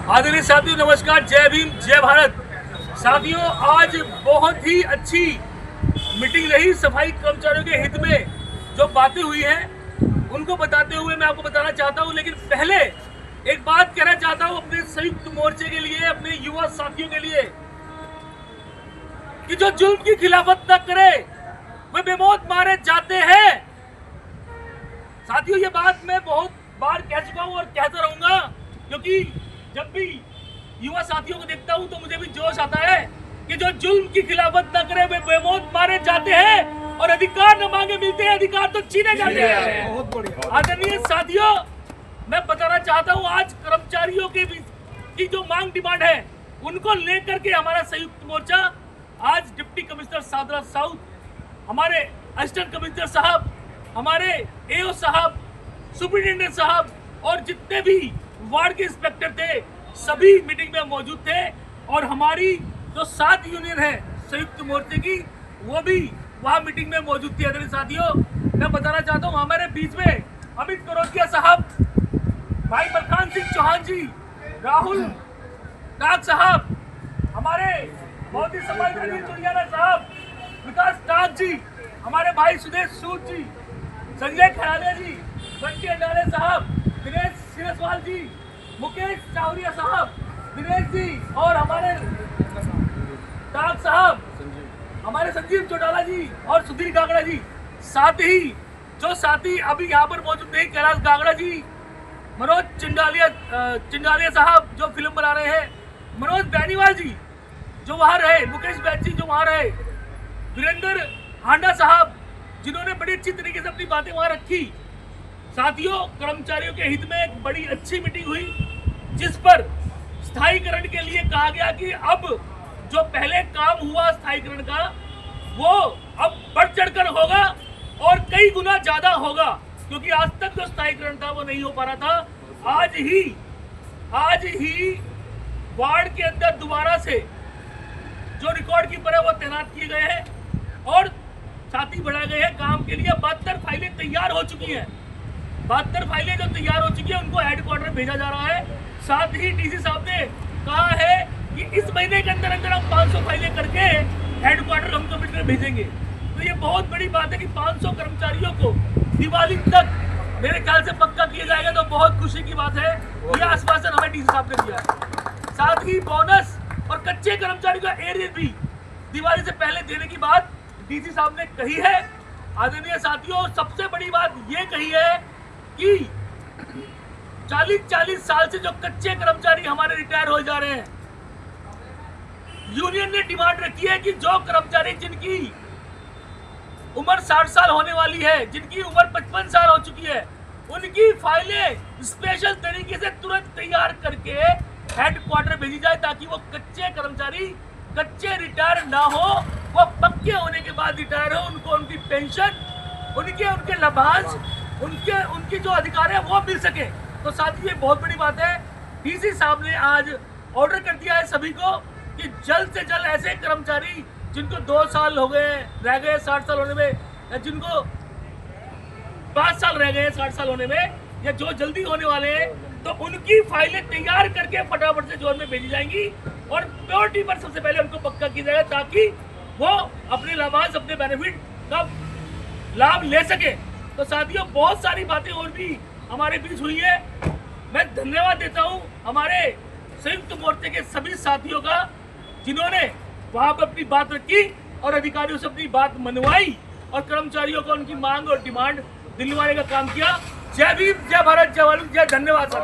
आदरणीय साथियों, नमस्कार, जय भीम, जय भारत। साथियों, आज बहुत ही अच्छी मीटिंग रही। सफाई कर्मचारियों के हित में जो बातें हुई हैं उनको बताते हुए मैं आपको बताना चाहता हूं, लेकिन पहले एक बात कहना चाहता हूं अपने संयुक्त मोर्चे के लिए, अपने युवा साथियों के लिए, कि जो जुल्म की खिलाफत न करे वे बेमौत मारे जाते हैं। साथियों, ये बात मैं बहुत बार कह चुका हूं और कहता रहूंगा, क्योंकि जब भी युवा साथियों को देखता हूं तो मुझे भी जोश आता है कि जो जुल्म की खिलाफत न करे वे बेमौत मारे जाते हैं और अधिकार न मांगे मिलते हैं, अधिकार तो छीने जाते हैं। बहुत बढ़िया। आदरणीय साथियों, मैं बताना चाहता हूं, आज कर्मचारियों की जो मांग डिमांड है उनको लेकर के हमारा संयुक्त मोर्चा आज डिप्टी कमिश्नर सादरा साउथ, हमारे असिस्टेंट कमिश्नर साहब, हमारे एओ साहब, सुपरिटेंडेंट साहब और जितने भी वार्ड के इंस्पेक्टर थे सभी मीटिंग में मौजूद थे। और हमारी जो 7 यूनियन है संयुक्त मोर्चे की, वो भी वहाँ मीटिंग में मौजूद थी। आदरणीय साथियों, मैं बताना चाहता हूँ, हमारे बीच में अमित करोतिया साहब, भाई बलखान सिंह चौहान जी, राहुल नाग साहब, हमारे मोदी समाज चुड़ियाना साहब, विकास नाग जी, हमारे भाई सुदेश सूद जी, संजय खरालिया जी, बंटी अडाले साहब, दिनेश सिरसवाल जी, मुकेश चावरिया साहब, दिनेश जी, और हमारे टाग साहब, हमारे संजीव चौटाला जी और सुधीर गागड़ा जी। साथ ही जो साथी अभी यहाँ पर मौजूद नहीं, कैलाश गागड़ा जी, मनोज चिंडालिया साहब जो फिल्म बना रहे हैं, मनोज बेनीवाल जी जो वहाँ रहे, मुकेश बैच जी जो वहाँ रहे, वीरेंद्र हांडा साहब जिन्होंने बड़ी अच्छी तरीके से अपनी बातें वहाँ रखी। साथियों, कर्मचारियों के हित में एक बड़ी अच्छी मीटिंग हुई, जिस पर स्थायीकरण के लिए कहा गया कि अब जो पहले काम हुआ स्थायीकरण का वो अब बढ़ चढ़कर होगा और कई गुना ज्यादा होगा, क्योंकि आज तक जो स्थायीकरण था वो नहीं हो पा रहा था। आज ही वार्ड के अंदर दोबारा से जो रिकॉर्ड कीपर है वो तैनात किए गए हैं और साथी बढ़ाए गए हैं काम के लिए। 72 फाइलें तैयार हो चुकी हैं। 72 फाइलें जो तैयार हो चुकी है उनको हेडक्वार्टर भेजा जा रहा है। साथ ही डीसी साहब ने कहा है कि इस महीने के अंदर अंदर हम 500 फाइलें करके हेडक्वार्टर हम कमिश्नर भेजेंगे। तो ये बहुत बड़ी बात है कि 500 कर्मचारियों को दिवाली तक मेरे ख्याल से पक्का किया जाएगा, तो बहुत खुशी की बात है। यह आश्वासन हमें डीसी साहब ने दिया है। साथ ही बोनस और कच्चे कर्मचारियों का एरियर भी दिवाली से पहले देने की बात डीसी साहब ने कही है। आदरणीय साथियों, सबसे बड़ी बात ये कही है कि 40 साल से जो कच्चे कर्मचारी हमारे रिटायर हो जा रहे हैं, यूनियन ने डिमांड रखी है कि जो कर्मचारी जिनकी उम्र 60 साल होने वाली है, जिनकी उम्र 55 साल हो चुकी है, उनकी फाइलें स्पेशल तरीके से तुरंत तैयार करके हेडक्वार्टर भेजी जाए, ताकि वो कच्चे कर्मचारी कच्चे रिटायर ना हो, वो पक्के होने के बाद रिटायर हो, उनको उनकी पेंशन, उनके लाभांश, उनके जो अधिकार है वो मिल सके। तो साथ ही ये बहुत बड़ी बात है, डीसी साहब ने आज ऑर्डर कर दिया है सभी को कि जल्द से जल्द ऐसे कर्मचारी जिनको 2 साल हो गए रह गए 60 साल होने में, या जिनको 5 साल रह गए 60 साल होने में, या जो जल्दी होने वाले हैं, तो उनकी फाइलें तैयार करके फटाफट से जोन में भेजी जाएंगी और प्योरिटी पर सबसे पहले उनको पक्का किया जाएगा, ताकि वो अपने लाभांश, अपने बेनिफिट का लाभ ले सके। तो साथियों, बहुत सारी बातें और भी हमारे बीच हुई है। मैं धन्यवाद देता हूं हमारे संयुक्त मोर्चे के सभी साथियों का, जिन्होंने वहां पर अपनी बात रखी और अधिकारियों से अपनी बात मनवाई और कर्मचारियों को उनकी मांग और डिमांड दिलवाने का काम किया। जय भीम, जय भारत, जय वालू, जय धन्यवाद।